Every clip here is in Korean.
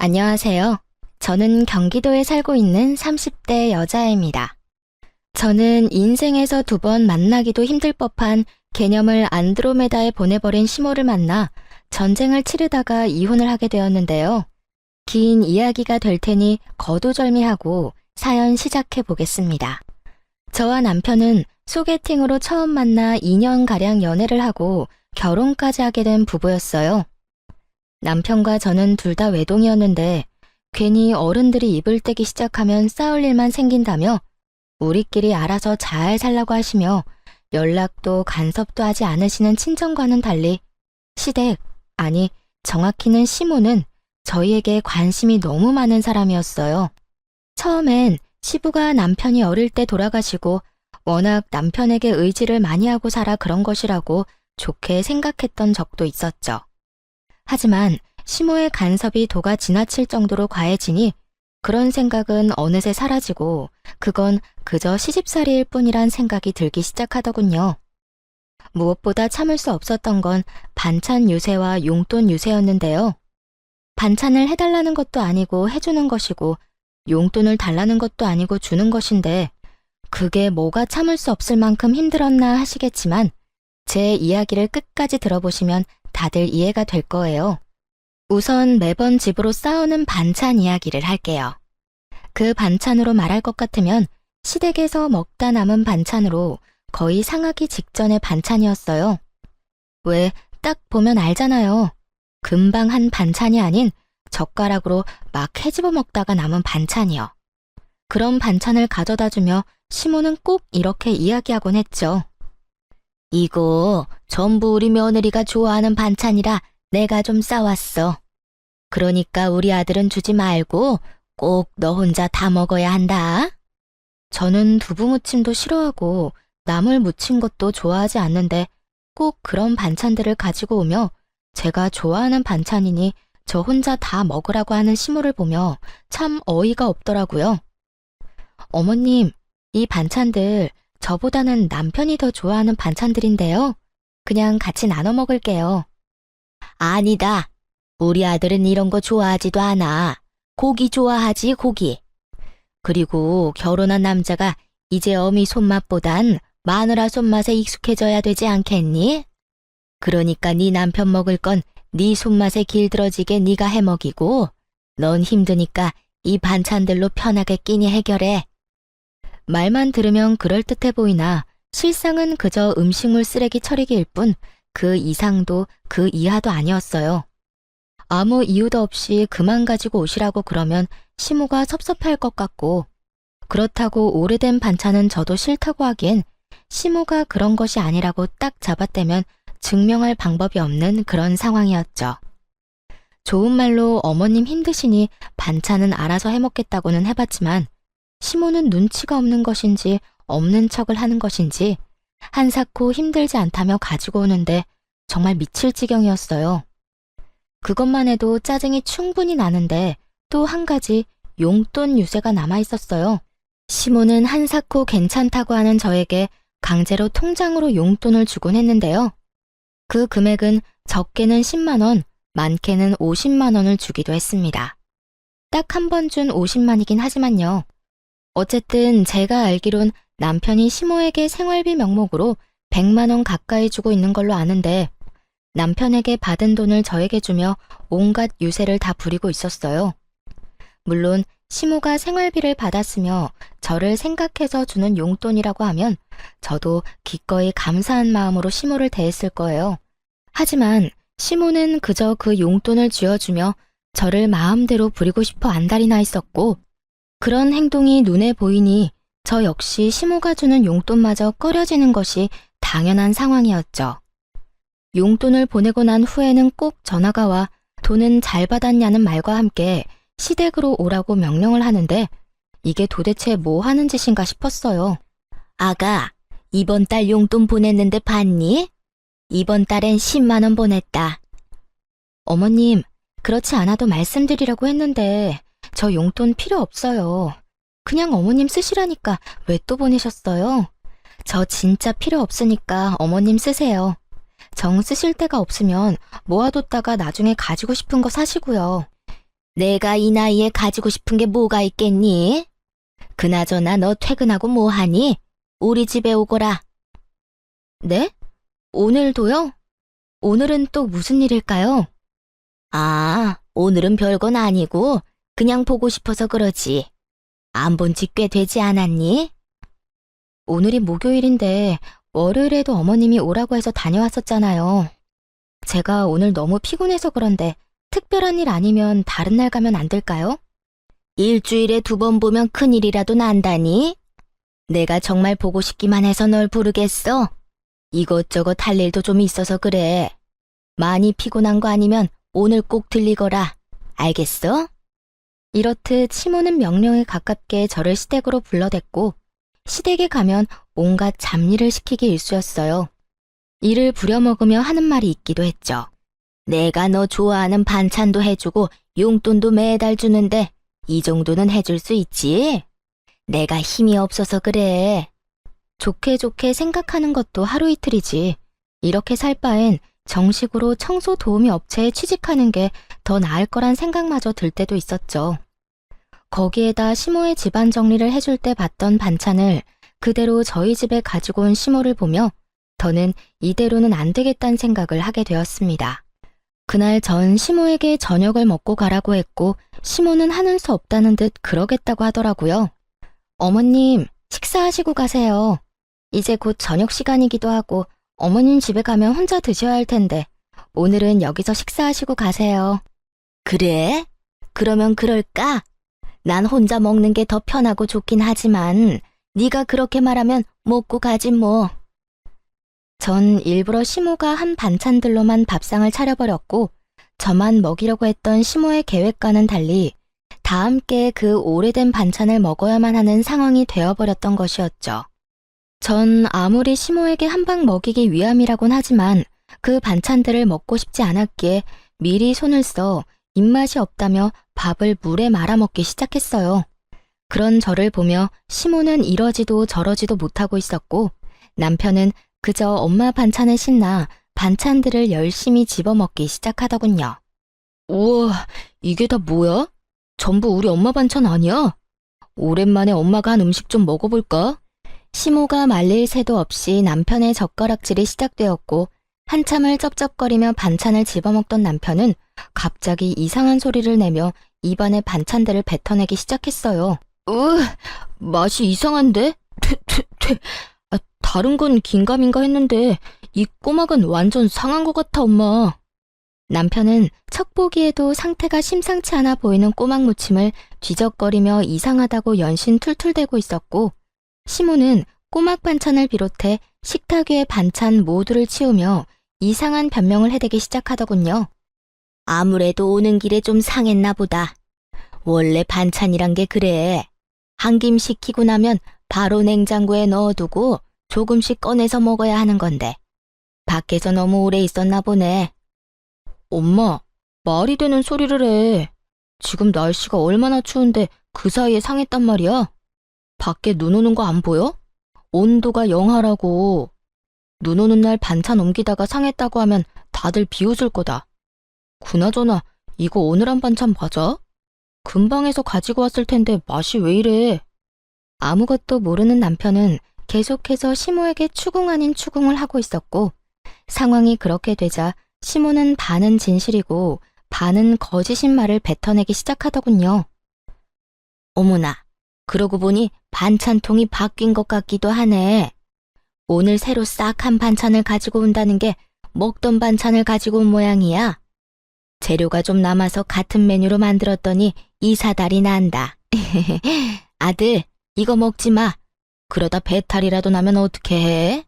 안녕하세요. 저는 경기도에 살고 있는 30대 여자입니다. 저는 인생에서 두 번 만나기도 힘들 법한 개념을 안드로메다에 보내버린 시모를 만나 전쟁을 치르다가 이혼을 하게 되었는데요. 긴 이야기가 될 테니 거두절미하고 사연 시작해 보겠습니다. 저와 남편은 소개팅으로 처음 만나 2년가량 연애를 하고 결혼까지 하게 된 부부였어요. 남편과 저는 둘 다 외동이었는데 괜히 어른들이 입을 떼기 시작하면 싸울 일만 생긴다며 우리끼리 알아서 잘 살라고 하시며 연락도 간섭도 하지 않으시는 친정과는 달리 시댁, 아니 정확히는 시모는 저희에게 관심이 너무 많은 사람이었어요. 처음엔 시부가 남편이 어릴 때 돌아가시고 워낙 남편에게 의지를 많이 하고 살아 그런 것이라고 좋게 생각했던 적도 있었죠. 하지만 시모의 간섭이 도가 지나칠 정도로 과해지니 그런 생각은 어느새 사라지고 그건 그저 시집살이일 뿐이란 생각이 들기 시작하더군요. 무엇보다 참을 수 없었던 건 반찬 유세와 용돈 유세였는데요. 반찬을 해달라는 것도 아니고 해주는 것이고 용돈을 달라는 것도 아니고 주는 것인데 그게 뭐가 참을 수 없을 만큼 힘들었나 하시겠지만 제 이야기를 끝까지 들어보시면 다들 이해가 될 거예요. 우선 매번 집으로 싸우는 반찬 이야기를 할게요. 그 반찬으로 말할 것 같으면 시댁에서 먹다 남은 반찬으로 거의 상하기 직전의 반찬이었어요. 왜 딱 보면 알잖아요. 금방 한 반찬이 아닌 젓가락으로 막 헤집어 먹다가 남은 반찬이요. 그런 반찬을 가져다 주며 시모는 꼭 이렇게 이야기하곤 했죠. 이거 전부 우리 며느리가 좋아하는 반찬이라 내가 좀 싸왔어. 그러니까 우리 아들은 주지 말고 꼭 너 혼자 다 먹어야 한다. 저는 두부무침도 싫어하고 나물 무친 것도 좋아하지 않는데 꼭 그런 반찬들을 가지고 오며 제가 좋아하는 반찬이니 저 혼자 다 먹으라고 하는 시모를 보며 참 어이가 없더라고요. 어머님, 이 반찬들 저보다는 남편이 더 좋아하는 반찬들인데요. 그냥 같이 나눠 먹을게요. 아니다. 우리 아들은 이런 거 좋아하지도 않아. 고기 좋아하지, 고기. 그리고 결혼한 남자가 이제 어미 손맛보단 마누라 손맛에 익숙해져야 되지 않겠니? 그러니까 네 남편 먹을 건 네 손맛에 길들어지게 네가 해 먹이고 넌 힘드니까 이 반찬들로 편하게 끼니 해결해. 말만 들으면 그럴듯해 보이나 실상은 그저 음식물 쓰레기 처리기일 뿐 그 이상도 그 이하도 아니었어요. 아무 이유도 없이 그만 가지고 오시라고 그러면 시모가 섭섭할 것 같고 그렇다고 오래된 반찬은 저도 싫다고 하기엔 시모가 그런 것이 아니라고 딱 잡아떼면 증명할 방법이 없는 그런 상황이었죠. 좋은 말로 어머님 힘드시니 반찬은 알아서 해먹겠다고는 해봤지만 시모는 눈치가 없는 것인지 없는 척을 하는 것인지 한사코 힘들지 않다며 가지고 오는데 정말 미칠 지경이었어요. 그것만 해도 짜증이 충분히 나는데 또 한 가지 용돈 유세가 남아있었어요. 시모는 한사코 괜찮다고 하는 저에게 강제로 통장으로 용돈을 주곤 했는데요. 그 금액은 적게는 10만 원, 많게는 50만 원을 주기도 했습니다. 딱 한 번 준 50만이긴 하지만요. 어쨌든 제가 알기론 남편이 시모에게 생활비 명목으로 100만 원 가까이 주고 있는 걸로 아는데 남편에게 받은 돈을 저에게 주며 온갖 유세를 다 부리고 있었어요. 물론 시모가 생활비를 받았으며 저를 생각해서 주는 용돈이라고 하면 저도 기꺼이 감사한 마음으로 시모를 대했을 거예요. 하지만 시모는 그저 그 용돈을 쥐어주며 저를 마음대로 부리고 싶어 안달이 나 있었고 그런 행동이 눈에 보이니 저 역시 시모가 주는 용돈마저 꺼려지는 것이 당연한 상황이었죠. 용돈을 보내고 난 후에는 꼭 전화가 와 돈은 잘 받았냐는 말과 함께 시댁으로 오라고 명령을 하는데 이게 도대체 뭐 하는 짓인가 싶었어요. 아가, 이번 달 용돈 보냈는데 봤니? 이번 달엔 10만 원 보냈다. 어머님, 그렇지 않아도 말씀드리려고 했는데 저 용돈 필요 없어요. 그냥 어머님 쓰시라니까 왜 또 보내셨어요? 저 진짜 필요 없으니까 어머님 쓰세요. 정 쓰실 데가 없으면 모아뒀다가 나중에 가지고 싶은 거 사시고요. 내가 이 나이에 가지고 싶은 게 뭐가 있겠니? 그나저나 너 퇴근하고 뭐 하니? 우리 집에 오거라. 네? 오늘도요? 오늘은 또 무슨 일일까요? 아, 오늘은 별건 아니고 그냥 보고 싶어서 그러지. 안 본 지 꽤 되지 않았니? 오늘이 목요일인데 월요일에도 어머님이 오라고 해서 다녀왔었잖아요. 제가 오늘 너무 피곤해서 그런데 특별한 일 아니면 다른 날 가면 안 될까요? 일주일에 2번 보면 큰일이라도 난다니? 내가 정말 보고 싶기만 해서 널 부르겠어? 이것저것 할 일도 좀 있어서 그래. 많이 피곤한 거 아니면 오늘 꼭 들리거라. 알겠어? 이렇듯 시모는 명령에 가깝게 저를 시댁으로 불러댔고 시댁에 가면 온갖 잡일을 시키기 일쑤였어요. 이를 부려먹으며 하는 말이 있기도 했죠. 내가 너 좋아하는 반찬도 해주고 용돈도 매달 주는데 이 정도는 해줄 수 있지? 내가 힘이 없어서 그래. 좋게 좋게 생각하는 것도 하루 이틀이지. 이렇게 살 바엔 정식으로 청소 도우미 업체에 취직하는 게 더 나을 거란 생각마저 들 때도 있었죠. 거기에다 시모의 집안 정리를 해줄 때 봤던 반찬을 그대로 저희 집에 가지고 온 시모를 보며 더는 이대로는 안 되겠다는 생각을 하게 되었습니다. 그날 전 시모에게 저녁을 먹고 가라고 했고 시모는 하는 수 없다는 듯 그러겠다고 하더라고요. 어머님, 식사하시고 가세요. 이제 곧 저녁 시간이기도 하고 어머님 집에 가면 혼자 드셔야 할 텐데 오늘은 여기서 식사하시고 가세요. 그래? 그러면 그럴까? 난 혼자 먹는 게 더 편하고 좋긴 하지만 네가 그렇게 말하면 먹고 가지 뭐. 전 일부러 시모가 한 반찬들로만 밥상을 차려버렸고 저만 먹이려고 했던 시모의 계획과는 달리 다 함께 그 오래된 반찬을 먹어야만 하는 상황이 되어버렸던 것이었죠. 전 아무리 시모에게 한 방 먹이기 위함이라곤 하지만 그 반찬들을 먹고 싶지 않았기에 미리 손을 써 입맛이 없다며 밥을 물에 말아먹기 시작했어요. 그런 저를 보며 시모는 이러지도 저러지도 못하고 있었고 남편은 그저 엄마 반찬에 신나 반찬들을 열심히 집어먹기 시작하더군요. 우와, 이게 다 뭐야? 전부 우리 엄마 반찬 아니야? 오랜만에 엄마가 한 음식 좀 먹어볼까? 시모가 말릴 새도 없이 남편의 젓가락질이 시작되었고 한참을 쩝쩝거리며 반찬을 집어먹던 남편은 갑자기 이상한 소리를 내며 입안에 반찬들을 뱉어내기 시작했어요. 맛이 이상한데? 다른 건 긴가민가 했는데 이 꼬막은 완전 상한 것 같아, 엄마. 남편은 척 보기에도 상태가 심상치 않아 보이는 꼬막 무침을 뒤적거리며 이상하다고 연신 툴툴대고 있었고 시모는 꼬막 반찬을 비롯해 식탁 위의 반찬 모두를 치우며 이상한 변명을 해대기 시작하더군요. 아무래도 오는 길에 좀 상했나 보다. 원래 반찬이란 게 그래. 한 김 식히고 나면 바로 냉장고에 넣어두고 조금씩 꺼내서 먹어야 하는 건데 밖에서 너무 오래 있었나 보네. 엄마, 말이 되는 소리를 해. 지금 날씨가 얼마나 추운데 그 사이에 상했단 말이야. 밖에 눈 오는 거 안 보여? 온도가 영하라고. 눈 오는 날 반찬 옮기다가 상했다고 하면 다들 비웃을 거다. 그나저나 이거 오늘 한 반찬 맞아? 금방에서 가지고 왔을 텐데 맛이 왜 이래? 아무것도 모르는 남편은 계속해서 시모에게 추궁 아닌 추궁을 하고 있었고 상황이 그렇게 되자 시모는 반은 진실이고 반은 거짓인 말을 뱉어내기 시작하더군요. 어머나, 그러고 보니 반찬통이 바뀐 것 같기도 하네. 오늘 새로 싹 한 반찬을 가지고 온다는 게 먹던 반찬을 가지고 온 모양이야. 재료가 좀 남아서 같은 메뉴로 만들었더니 이사달이 난다. 아들, 이거 먹지 마. 그러다 배탈이라도 나면 어떻게 해?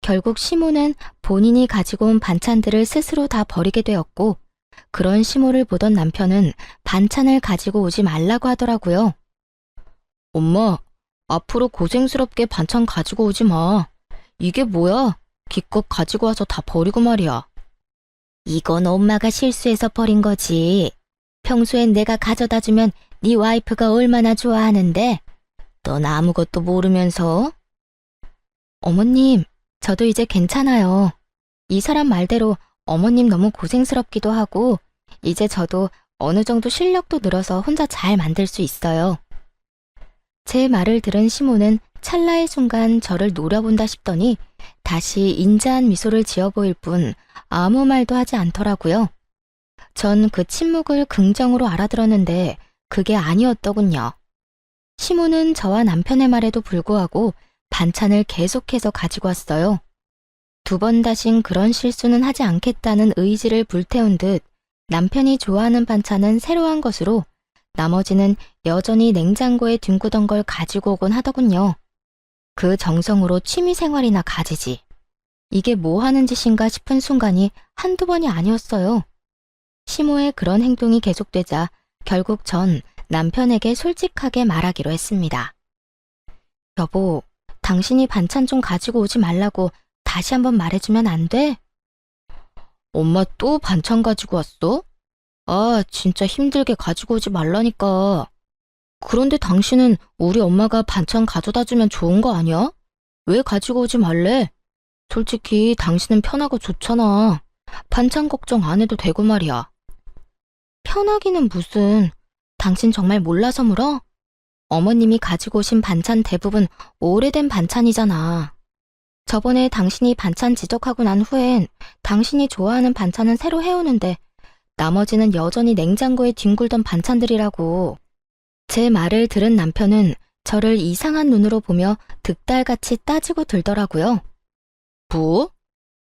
결국 시모는 본인이 가지고 온 반찬들을 스스로 다 버리게 되었고 그런 시모를 보던 남편은 반찬을 가지고 오지 말라고 하더라고요. 엄마, 앞으로 고생스럽게 반찬 가지고 오지 마. 이게 뭐야? 기껏 가지고 와서 다 버리고 말이야. 이건 엄마가 실수해서 버린 거지. 평소엔 내가 가져다 주면 네 와이프가 얼마나 좋아하는데 넌 아무것도 모르면서. 어머님, 저도 이제 괜찮아요. 이 사람 말대로 어머님 너무 고생스럽기도 하고 이제 저도 어느 정도 실력도 늘어서 혼자 잘 만들 수 있어요. 제 말을 들은 시모는 찰나의 순간 저를 노려본다 싶더니 다시 인자한 미소를 지어 보일 뿐 아무 말도 하지 않더라고요. 전 그 침묵을 긍정으로 알아들었는데 그게 아니었더군요. 시모는 저와 남편의 말에도 불구하고 반찬을 계속해서 가지고 왔어요. 두 번 다신 그런 실수는 하지 않겠다는 의지를 불태운 듯 남편이 좋아하는 반찬은 새로 한 것으로 나머지는 여전히 냉장고에 뒹구던 걸 가지고 오곤 하더군요. 그 정성으로 취미생활이나 가지지. 이게 뭐 하는 짓인가 싶은 순간이 한두 번이 아니었어요. 시모의 그런 행동이 계속되자 결국 전 남편에게 솔직하게 말하기로 했습니다. 여보, 당신이 반찬 좀 가지고 오지 말라고 다시 한번 말해주면 안 돼? 엄마 또 반찬 가지고 왔어? 아, 진짜 힘들게 가지고 오지 말라니까. 그런데 당신은 우리 엄마가 반찬 가져다 주면 좋은 거 아니야? 왜 가지고 오지 말래? 솔직히 당신은 편하고 좋잖아. 반찬 걱정 안 해도 되고 말이야. 편하기는 무슨. 당신 정말 몰라서 물어? 어머님이 가지고 오신 반찬 대부분 오래된 반찬이잖아. 저번에 당신이 반찬 지적하고 난 후엔 당신이 좋아하는 반찬은 새로 해오는데 나머지는 여전히 냉장고에 뒹굴던 반찬들이라고. 제 말을 들은 남편은 저를 이상한 눈으로 보며 득달같이 따지고 들더라고요. 뭐?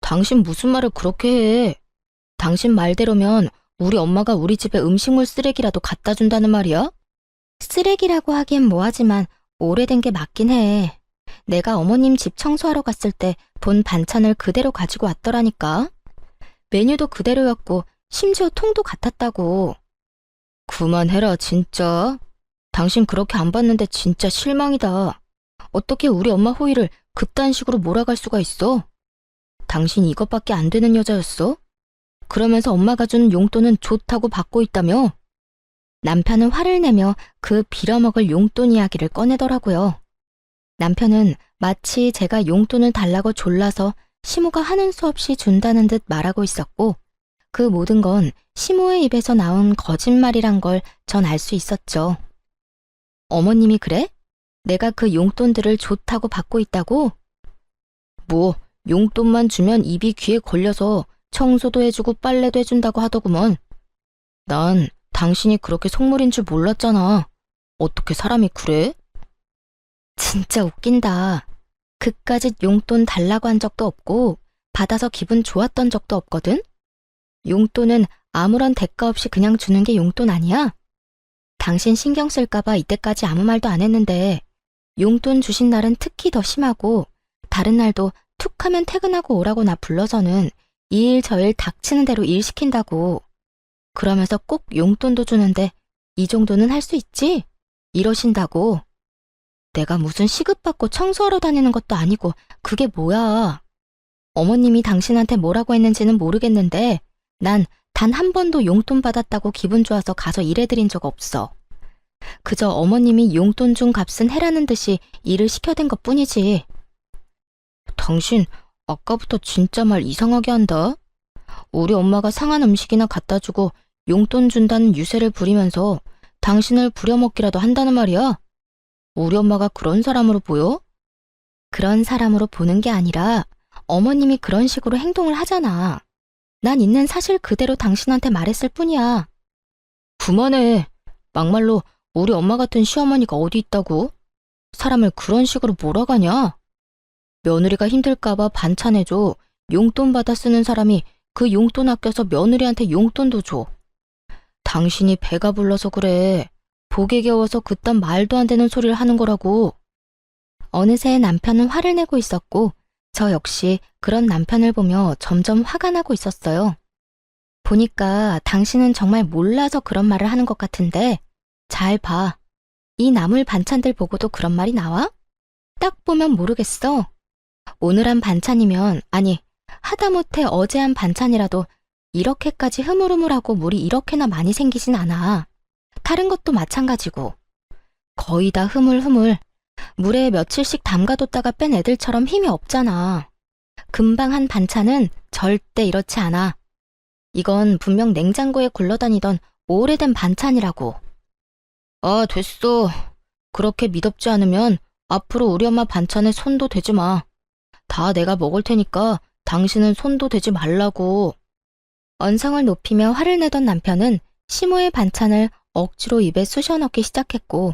당신 무슨 말을 그렇게 해? 당신 말대로면 우리 엄마가 우리 집에 음식물 쓰레기라도 갖다 준다는 말이야? 쓰레기라고 하기엔 뭐하지만 오래된 게 맞긴 해. 내가 어머님 집 청소하러 갔을 때 본 반찬을 그대로 가지고 왔더라니까. 메뉴도 그대로였고 심지어 통도 같았다고. 그만해라 진짜. 당신 그렇게 안 봤는데 진짜 실망이다. 어떻게 우리 엄마 호의를 그딴 식으로 몰아갈 수가 있어? 당신 이것밖에 안 되는 여자였어? 그러면서 엄마가 준 용돈은 좋다고 받고 있다며? 남편은 화를 내며 그 빌어먹을 용돈 이야기를 꺼내더라고요. 남편은 마치 제가 용돈을 달라고 졸라서 시모가 하는 수 없이 준다는 듯 말하고 있었고 그 모든 건 시모의 입에서 나온 거짓말이란 걸 전 알 수 있었죠. 어머님이 그래? 내가 그 용돈들을 좋다고 받고 있다고? 뭐 용돈만 주면 입이 귀에 걸려서 청소도 해주고 빨래도 해준다고 하더구먼. 난 당신이 그렇게 속물인 줄 몰랐잖아. 어떻게 사람이 그래? 진짜 웃긴다. 그까짓 용돈 달라고 한 적도 없고 받아서 기분 좋았던 적도 없거든? 용돈은 아무런 대가 없이 그냥 주는 게 용돈 아니야? 당신 신경 쓸까봐 이때까지 아무 말도 안 했는데 용돈 주신 날은 특히 더 심하고 다른 날도 툭 하면 퇴근하고 오라고 나 불러서는 이 일 저 일 닥치는 대로 일 시킨다고. 그러면서 꼭 용돈도 주는데 이 정도는 할 수 있지? 이러신다고. 내가 무슨 시급받고 청소하러 다니는 것도 아니고 그게 뭐야. 어머님이 당신한테 뭐라고 했는지는 모르겠는데 난 단 한 번도 용돈 받았다고 기분 좋아서 가서 일해드린 적 없어. 그저 어머님이 용돈 준 값은 해라는 듯이 일을 시켜댄 것 뿐이지. 당신 아까부터 진짜 말 이상하게 한다. 우리 엄마가 상한 음식이나 갖다 주고 용돈 준다는 유세를 부리면서 당신을 부려먹기라도 한다는 말이야. 우리 엄마가 그런 사람으로 보여? 그런 사람으로 보는 게 아니라 어머님이 그런 식으로 행동을 하잖아. 난 있는 사실 그대로 당신한테 말했을 뿐이야. 그만해. 막말로 우리 엄마 같은 시어머니가 어디 있다고? 사람을 그런 식으로 몰아가냐? 며느리가 힘들까봐 반찬해줘. 용돈 받아 쓰는 사람이 그 용돈 아껴서 며느리한테 용돈도 줘. 당신이 배가 불러서 그래. 복에 겨워서 그딴 말도 안 되는 소리를 하는 거라고. 어느새 남편은 화를 내고 있었고 저 역시 그런 남편을 보며 점점 화가 나고 있었어요. 보니까 당신은 정말 몰라서 그런 말을 하는 것 같은데 잘 봐. 이 나물 반찬들 보고도 그런 말이 나와? 딱 보면 모르겠어. 오늘 한 반찬이면 아니 하다못해 어제 한 반찬이라도 이렇게까지 흐물흐물하고 물이 이렇게나 많이 생기진 않아. 다른 것도 마찬가지고. 거의 다 흐물흐물. 물에 며칠씩 담가뒀다가 뺀 애들처럼 힘이 없잖아. 금방 한 반찬은 절대 이렇지 않아. 이건 분명 냉장고에 굴러다니던 오래된 반찬이라고. 아, 됐어. 그렇게 미덥지 않으면 앞으로 우리 엄마 반찬에 손도 대지 마. 다 내가 먹을 테니까 당신은 손도 대지 말라고. 언성을 높이며 화를 내던 남편은 시모의 반찬을 억지로 입에 쑤셔 넣기 시작했고,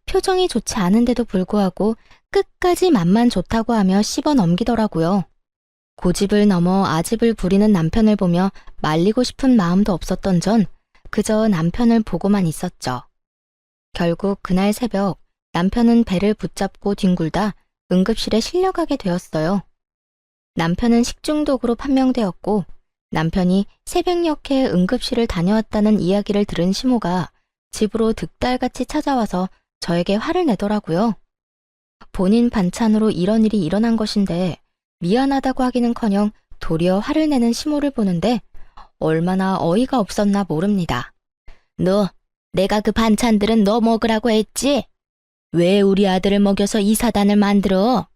표정이 좋지 않은데도 불구하고 끝까지 맛만 좋다고 하며 씹어 넘기더라고요. 고집을 넘어 아집을 부리는 남편을 보며 말리고 싶은 마음도 없었던 전 그저 남편을 보고만 있었죠. 결국 그날 새벽 남편은 배를 붙잡고 뒹굴다 응급실에 실려가게 되었어요. 남편은 식중독으로 판명되었고 남편이 새벽녘에 응급실을 다녀왔다는 이야기를 들은 시모가 집으로 득달같이 찾아와서 저에게 화를 내더라고요. 본인 반찬으로 이런 일이 일어난 것인데 미안하다고 하기는커녕 도리어 화를 내는 시모를 보는데 얼마나 어이가 없었나 모릅니다. 너, 내가 그 반찬들은 너 먹으라고 했지? 왜 우리 아들을 먹여서 이 사단을 만들어?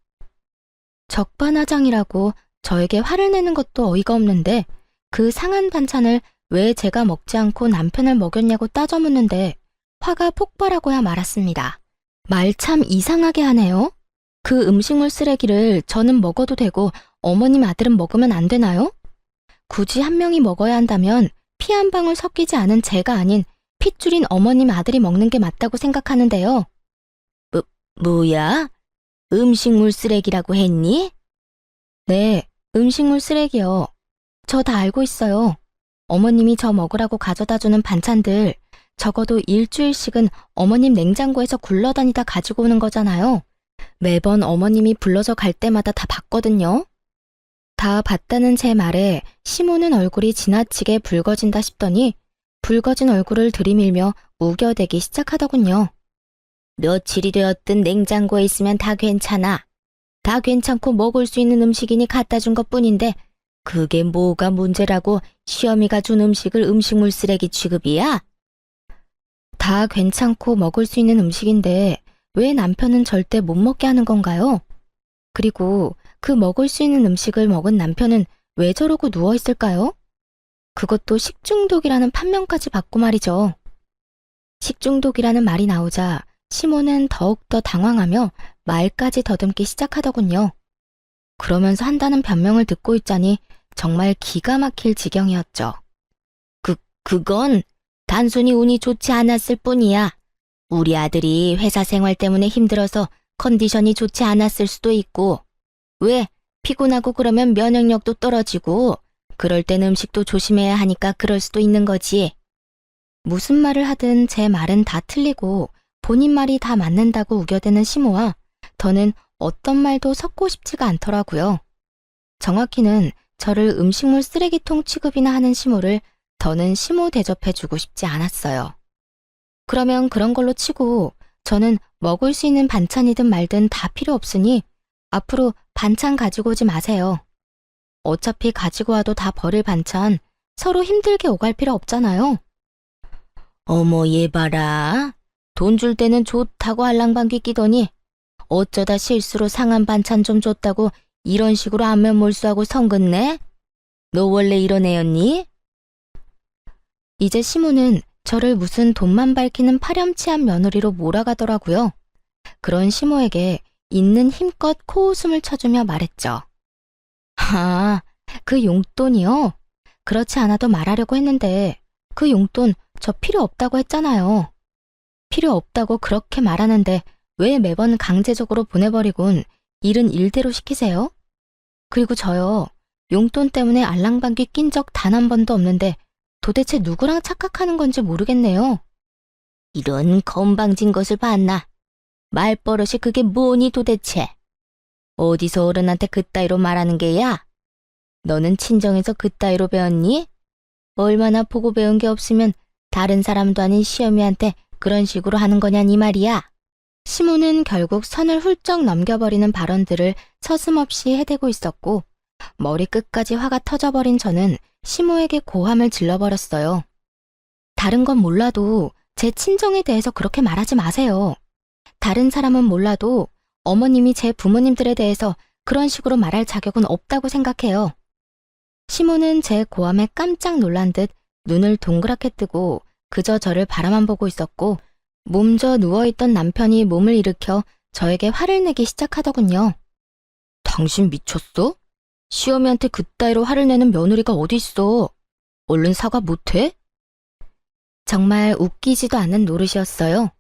적반하장이라고 저에게 화를 내는 것도 어이가 없는데 그 상한 반찬을 왜 제가 먹지 않고 남편을 먹였냐고 따져 묻는데 화가 폭발하고야 말았습니다. 말 참 이상하게 하네요. 그 음식물 쓰레기를 저는 먹어도 되고 어머님 아들은 먹으면 안 되나요? 굳이 한 명이 먹어야 한다면 피 한 방울 섞이지 않은 제가 아닌 핏줄인 어머님 아들이 먹는 게 맞다고 생각하는데요. 뭐야? 음식물 쓰레기라고 했니? 네, 음식물 쓰레기요. 저 다 알고 있어요. 어머님이 저 먹으라고 가져다주는 반찬들 적어도 일주일씩은 어머님 냉장고에서 굴러다니다 가지고 오는 거잖아요. 매번 어머님이 불러서 갈 때마다 다 봤거든요. 다 봤다는 제 말에 시모는 얼굴이 지나치게 붉어진다 싶더니 붉어진 얼굴을 들이밀며 우겨대기 시작하더군요. 며칠이 되었든 냉장고에 있으면 다 괜찮아. 다 괜찮고 먹을 수 있는 음식이니 갖다 준 것뿐인데 그게 뭐가 문제라고 시어미가 준 음식을 음식물 쓰레기 취급이야? 다 괜찮고 먹을 수 있는 음식인데 왜 남편은 절대 못 먹게 하는 건가요? 그리고 그 먹을 수 있는 음식을 먹은 남편은 왜 저러고 누워있을까요? 그것도 식중독이라는 판명까지 받고 말이죠. 식중독이라는 말이 나오자 시모는 더욱더 당황하며 말까지 더듬기 시작하더군요. 그러면서 한다는 변명을 듣고 있자니 정말 기가 막힐 지경이었죠. 그건 단순히 운이 좋지 않았을 뿐이야. 우리 아들이 회사 생활 때문에 힘들어서 컨디션이 좋지 않았을 수도 있고, 왜 피곤하고 그러면 면역력도 떨어지고, 그럴 땐 음식도 조심해야 하니까 그럴 수도 있는 거지. 무슨 말을 하든 제 말은 다 틀리고 본인 말이 다 맞는다고 우겨대는 시모와 더는 어떤 말도 섞고 싶지가 않더라고요. 정확히는 저를 음식물 쓰레기통 취급이나 하는 시모를 더는 시모 대접해주고 싶지 않았어요. 그러면 그런 걸로 치고 저는 먹을 수 있는 반찬이든 말든 다 필요 없으니 앞으로 반찬 가지고 오지 마세요. 어차피 가지고 와도 다 버릴 반찬 서로 힘들게 오갈 필요 없잖아요. 어머 얘 봐라. 돈 줄 때는 좋다고 알랑방귀 끼더니 어쩌다 실수로 상한 반찬 좀 줬다고 이런 식으로 안면몰수하고 성긋네? 너 원래 이런 애였니? 이제 시모는 저를 무슨 돈만 밝히는 파렴치한 며느리로 몰아가더라고요. 그런 시모에게 있는 힘껏 코웃음을 쳐주며 말했죠. 아, 그 용돈이요? 그렇지 않아도 말하려고 했는데 그 용돈 저 필요 없다고 했잖아요. 필요 없다고 그렇게 말하는데 왜 매번 강제적으로 보내버리곤 일은 일대로 시키세요? 그리고 저요, 용돈 때문에 알랑방귀 낀 적 단 한 번도 없는데 도대체 누구랑 착각하는 건지 모르겠네요. 이런 건방진 것을 봤나? 말버릇이 그게 뭐니 도대체? 어디서 어른한테 그따위로 말하는 게야? 너는 친정에서 그따위로 배웠니? 얼마나 보고 배운 게 없으면 다른 사람도 아닌 시어미한테 그런 식으로 하는 거냐니 말이야. 시모는 결국 선을 훌쩍 넘겨버리는 발언들을 서슴없이 해대고 있었고 머리끝까지 화가 터져버린 저는 시모에게 고함을 질러버렸어요. 다른 건 몰라도 제 친정에 대해서 그렇게 말하지 마세요. 다른 사람은 몰라도 어머님이 제 부모님들에 대해서 그런 식으로 말할 자격은 없다고 생각해요. 시모는 제 고함에 깜짝 놀란 듯 눈을 동그랗게 뜨고 그저 저를 바라만 보고 있었고 몸져 누워있던 남편이 몸을 일으켜 저에게 화를 내기 시작하더군요. 당신 미쳤어? 시어미한테 그따위로 화를 내는 며느리가 어디 있어? 얼른 사과 못해? 정말 웃기지도 않는 노릇이었어요.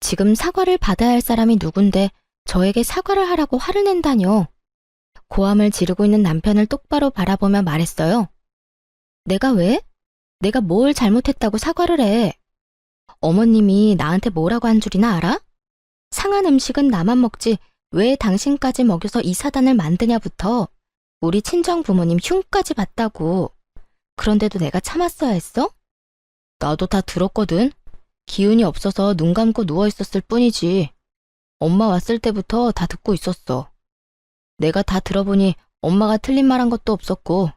지금 사과를 받아야 할 사람이 누군데 저에게 사과를 하라고 화를 낸다뇨. 고함을 지르고 있는 남편을 똑바로 바라보며 말했어요. 내가 왜? 내가 뭘 잘못했다고 사과를 해? 어머님이 나한테 뭐라고 한 줄이나 알아? 상한 음식은 나만 먹지 왜 당신까지 먹여서 이 사단을 만드냐부터 우리 친정 부모님 흉까지 봤다고. 그런데도 내가 참았어야 했어? 나도 다 들었거든. 기운이 없어서 눈 감고 누워있었을 뿐이지. 엄마 왔을 때부터 다 듣고 있었어. 내가 다 들어보니 엄마가 틀린 말 한 것도 없었고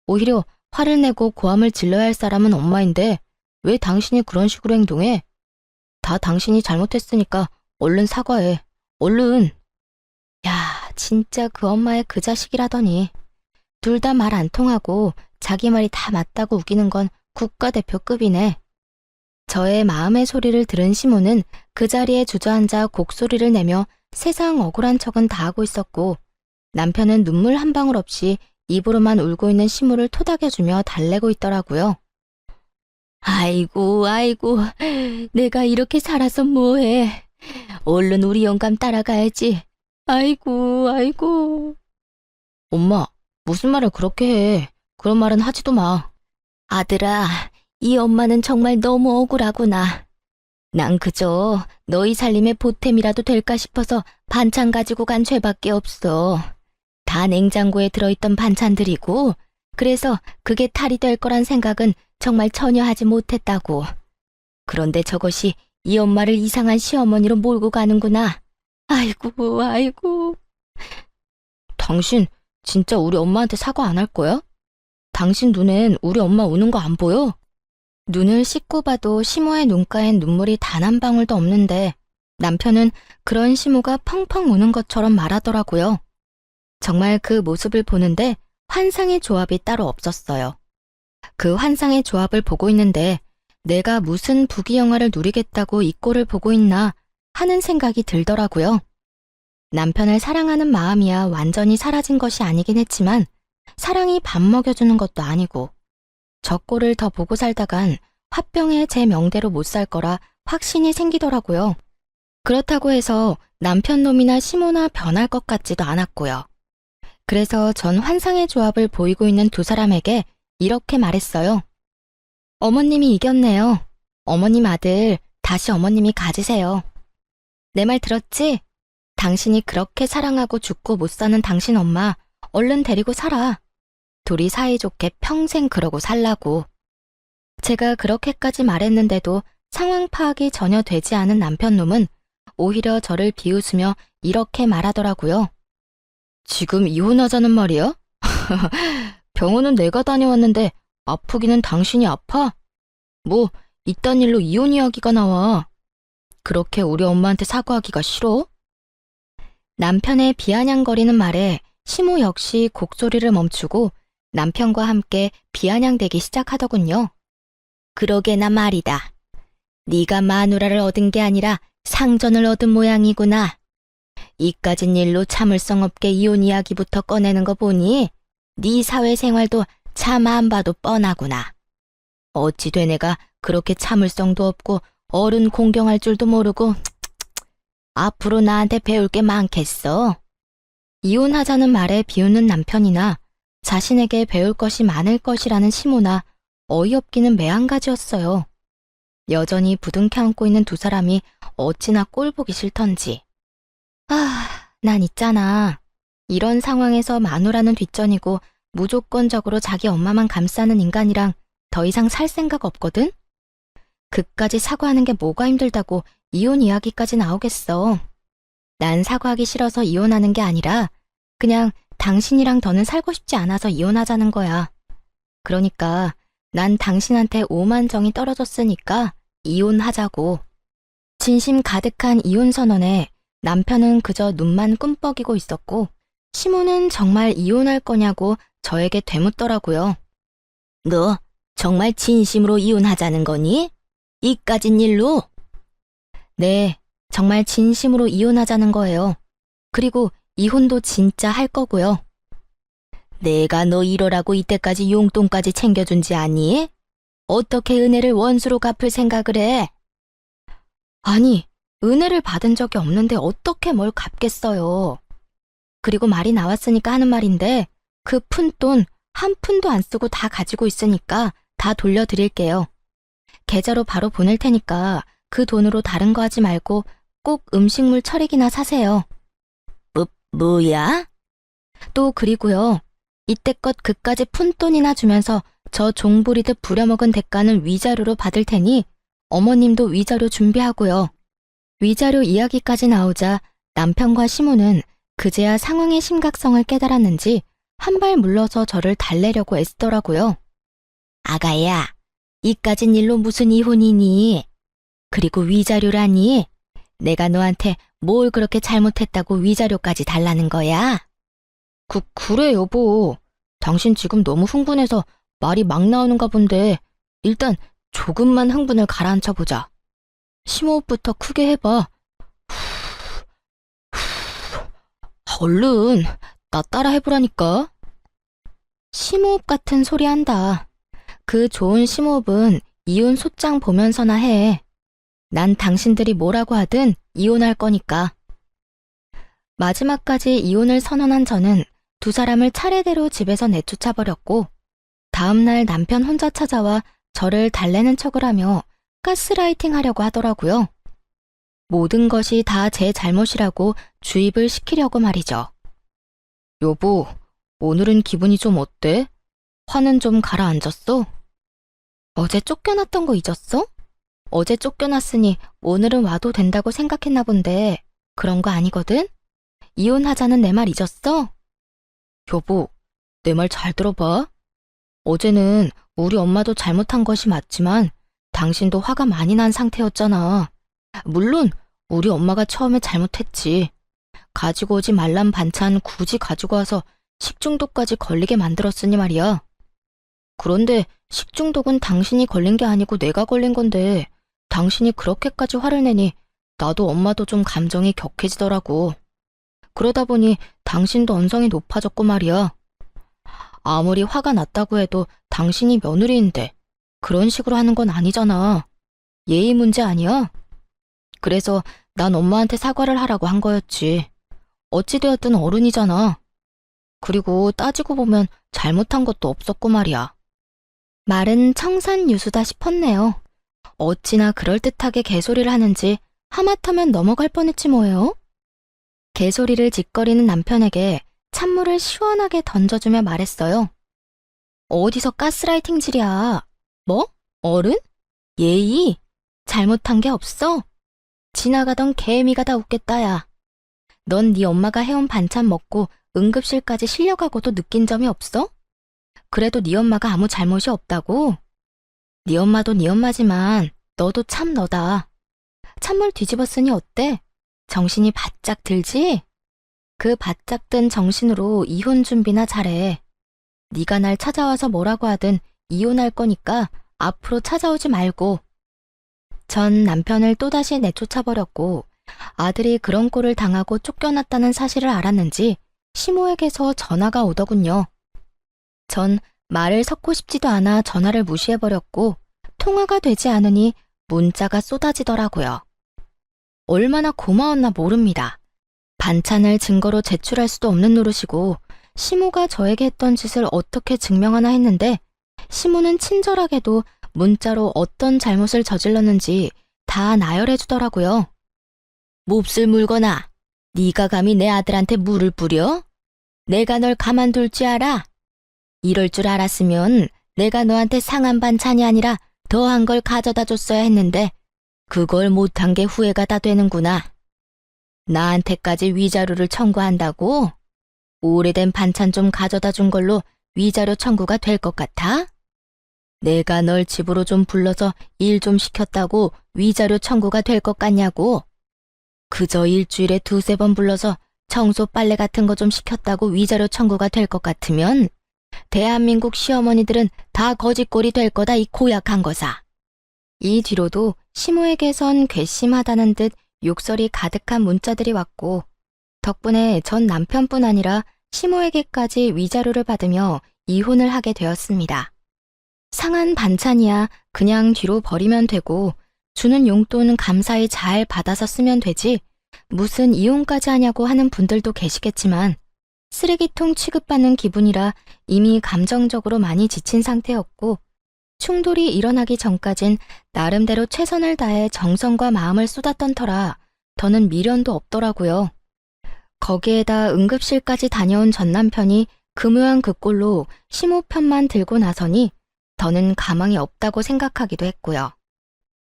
오히려 화를 내고 고함을 질러야 할 사람은 엄마인데 왜 당신이 그런 식으로 행동해? 다 당신이 잘못했으니까 얼른 사과해. 얼른. 야, 진짜 그 엄마의 그 자식이라더니. 둘 다 말 안 통하고 자기 말이 다 맞다고 우기는 건 국가대표급이네. 저의 마음의 소리를 들은 시모는 그 자리에 주저앉아 곡소리를 내며 세상 억울한 척은 다 하고 있었고 남편은 눈물 한 방울 없이 입으로만 울고 있는 시모를 토닥여주며 달래고 있더라고요. 아이고, 아이고, 내가 이렇게 살아서 뭐해. 얼른 우리 영감 따라가야지. 아이고, 아이고. 엄마, 무슨 말을 그렇게 해. 그런 말은 하지도 마. 아들아, 이 엄마는 정말 너무 억울하구나. 난 그저 너희 살림의 보탬이라도 될까 싶어서 반찬 가지고 간 죄밖에 없어. 다 냉장고에 들어있던 반찬들이고 그래서 그게 탈이 될 거란 생각은 정말 전혀 하지 못했다고. 그런데 저것이 이 엄마를 이상한 시어머니로 몰고 가는구나. 아이고, 아이고. 당신 진짜 우리 엄마한테 사과 안 할 거야? 당신 눈엔 우리 엄마 우는 거 안 보여? 눈을 씻고 봐도 시모의 눈가엔 눈물이 단 한 방울도 없는데 남편은 그런 시모가 펑펑 우는 것처럼 말하더라고요. 정말 그 모습을 보는데 환상의 조합이 따로 없었어요. 그 환상의 조합을 보고 있는데 내가 무슨 부귀영화를 누리겠다고 이 꼴을 보고 있나 하는 생각이 들더라고요. 남편을 사랑하는 마음이야 완전히 사라진 것이 아니긴 했지만 사랑이 밥 먹여주는 것도 아니고 저 꼴을 더 보고 살다간 화병에 제 명대로 못 살 거라 확신이 생기더라고요. 그렇다고 해서 남편 놈이나 시모나 변할 것 같지도 않았고요. 그래서 전 환상의 조합을 보이고 있는 두 사람에게 이렇게 말했어요. 어머님이 이겼네요. 어머님 아들 다시 어머님이 가지세요. 내 말 들었지? 당신이 그렇게 사랑하고 죽고 못 사는 당신 엄마 얼른 데리고 살아. 둘이 사이좋게 평생 그러고 살라고. 제가 그렇게까지 말했는데도 상황 파악이 전혀 되지 않은 남편놈은 오히려 저를 비웃으며 이렇게 말하더라고요. 지금 이혼하자는 말이야? 병원은 내가 다녀왔는데 아프기는 당신이 아파? 뭐 이딴 일로 이혼 이야기가 나와. 그렇게 우리 엄마한테 사과하기가 싫어? 남편의 비아냥거리는 말에 시모 역시 곡소리를 멈추고 남편과 함께 비아냥대기 시작하더군요. 그러게나 말이다. 네가 마누라를 얻은 게 아니라 상전을 얻은 모양이구나. 이까진 일로 참을성 없게 이혼 이야기부터 꺼내는 거 보니 네 사회생활도 참 안 봐도 뻔하구나. 어찌 돼 내가 그렇게 참을성도 없고 어른 공경할 줄도 모르고 앞으로 나한테 배울 게 많겠어. 이혼하자는 말에 비웃는 남편이나 자신에게 배울 것이 많을 것이라는 시모나 어이없기는 매한가지였어요. 여전히 부둥켜 안고 있는 두 사람이 어찌나 꼴보기 싫던지. 난 있잖아. 이런 상황에서 마누라는 뒷전이고 무조건적으로 자기 엄마만 감싸는 인간이랑 더 이상 살 생각 없거든? 그까지 사과하는 게 뭐가 힘들다고 이혼 이야기까지 나오겠어. 난 사과하기 싫어서 이혼하는 게 아니라 그냥 당신이랑 더는 살고 싶지 않아서 이혼하자는 거야. 그러니까 난 당신한테 오만정이 떨어졌으니까 이혼하자고. 진심 가득한 이혼 선언에 남편은 그저 눈만 꿈뻑이고 있었고 시모는 정말 이혼할 거냐고 저에게 되묻더라고요. 너 정말 진심으로 이혼하자는 거니? 이까진 일로? 네, 정말 진심으로 이혼하자는 거예요. 그리고 이혼도 진짜 할 거고요. 내가 너 이러라고 이때까지 용돈까지 챙겨준지 아니? 어떻게 은혜를 원수로 갚을 생각을 해? 아니, 은혜를 받은 적이 없는데 어떻게 뭘 갚겠어요. 그리고 말이 나왔으니까 하는 말인데 그 푼돈 한 푼도 안 쓰고 다 가지고 있으니까 다 돌려드릴게요. 계좌로 바로 보낼 테니까 그 돈으로 다른 거 하지 말고 꼭 음식물 처리기나 사세요. 뭐야? 또 그리고요. 이때껏 그까지 푼돈이나 주면서 저 종부리듯 부려먹은 대가는 위자료로 받을 테니 어머님도 위자료 준비하고요. 위자료 이야기까지 나오자 남편과 시모는 그제야 상황의 심각성을 깨달았는지 한 발 물러서 저를 달래려고 애쓰더라고요. 아가야, 이까진 일로 무슨 이혼이니? 그리고 위자료라니? 내가 너한테 뭘 그렇게 잘못했다고 위자료까지 달라는 거야? 그래 여보. 당신 지금 너무 흥분해서 말이 막 나오는가 본데 일단 조금만 흥분을 가라앉혀보자. 심호흡부터 크게 해봐. 얼른 나 따라 해보라니까. 심호흡 같은 소리 한다. 그 좋은 심호흡은 이혼 소장 보면서나 해. 난 당신들이 뭐라고 하든 이혼할 거니까. 마지막까지 이혼을 선언한 저는 두 사람을 차례대로 집에서 내쫓아버렸고 다음날 남편 혼자 찾아와 저를 달래는 척을 하며 가스라이팅 하려고 하더라고요. 모든 것이 다 제 잘못이라고 주입을 시키려고 말이죠. 여보, 오늘은 기분이 좀 어때? 화는 좀 가라앉았어? 어제 쫓겨났던 거 잊었어? 어제 쫓겨났으니 오늘은 와도 된다고 생각했나 본데 그런 거 아니거든? 이혼하자는 내 말 잊었어? 여보, 내 말 잘 들어봐. 어제는 우리 엄마도 잘못한 것이 맞지만 당신도 화가 많이 난 상태였잖아. 물론 우리 엄마가 처음에 잘못했지. 가지고 오지 말란 반찬 굳이 가지고 와서 식중독까지 걸리게 만들었으니 말이야. 그런데 식중독은 당신이 걸린 게 아니고 내가 걸린 건데 당신이 그렇게까지 화를 내니 나도 엄마도 좀 감정이 격해지더라고. 그러다 보니 당신도 언성이 높아졌고 말이야. 아무리 화가 났다고 해도 당신이 며느리인데 그런 식으로 하는 건 아니잖아. 예의 문제 아니야? 그래서 난 엄마한테 사과를 하라고 한 거였지. 어찌되었든 어른이잖아. 그리고 따지고 보면 잘못한 것도 없었고 말이야. 말은 청산유수다 싶었네요. 어찌나 그럴듯하게 개소리를 하는지 하마터면 넘어갈 뻔했지 뭐예요. 개소리를 짓거리는 남편에게 찬물을 시원하게 던져주며 말했어요. 어디서 가스라이팅질이야. 뭐? 어른? 예의? 잘못한 게 없어? 지나가던 개미가 다 웃겠다 야. 넌 네 엄마가 해온 반찬 먹고 응급실까지 실려가고도 느낀 점이 없어? 그래도 네 엄마가 아무 잘못이 없다고? 네 엄마도 네 엄마지만 너도 참 너다. 찬물 뒤집었으니 어때? 정신이 바짝 들지? 그 바짝 든 정신으로 이혼 준비나 잘해. 네가 날 찾아와서 뭐라고 하든 이혼할 거니까 앞으로 찾아오지 말고. 전 남편을 또다시 내쫓아버렸고 아들이 그런 꼴을 당하고 쫓겨났다는 사실을 알았는지 시모에게서 전화가 오더군요. 전 말을 섞고 싶지도 않아 전화를 무시해버렸고 통화가 되지 않으니 문자가 쏟아지더라고요. 얼마나 고마웠나 모릅니다. 반찬을 증거로 제출할 수도 없는 노릇이고 시모가 저에게 했던 짓을 어떻게 증명하나 했는데 시모는 친절하게도 문자로 어떤 잘못을 저질렀는지 다 나열해 주더라고요. 몹쓸 물거나 네가 감히 내 아들한테 물을 뿌려? 내가 널 가만둘 줄 알아? 이럴 줄 알았으면 내가 너한테 상한 반찬이 아니라 더한 걸 가져다 줬어야 했는데 그걸 못한 게 후회가 다 되는구나. 나한테까지 위자료를 청구한다고? 오래된 반찬 좀 가져다 준 걸로 위자료 청구가 될 것 같아? 내가 널 집으로 좀 불러서 일 좀 시켰다고 위자료 청구가 될 것 같냐고? 그저 일주일에 두세 번 불러서 청소 빨래 같은 거 좀 시켰다고 위자료 청구가 될 것 같으면 대한민국 시어머니들은 다 거짓골이 될 거다 이 고약한 거사. 이 뒤로도 시모에게선 괘씸하다는 듯 욕설이 가득한 문자들이 왔고, 덕분에 전 남편뿐 아니라 시모에게까지 위자료를 받으며 이혼을 하게 되었습니다. 상한 반찬이야 그냥 뒤로 버리면 되고, 주는 용돈 감사히 잘 받아서 쓰면 되지 무슨 이혼까지 하냐고 하는 분들도 계시겠지만, 쓰레기통 취급받는 기분이라 이미 감정적으로 많이 지친 상태였고, 충돌이 일어나기 전까진 나름대로 최선을 다해 정성과 마음을 쏟았던 터라 더는 미련도 없더라고요. 거기에다 응급실까지 다녀온 전 남편이 그 모양 그 꼴로 시모 편만 들고 나서니 더는 가망이 없다고 생각하기도 했고요.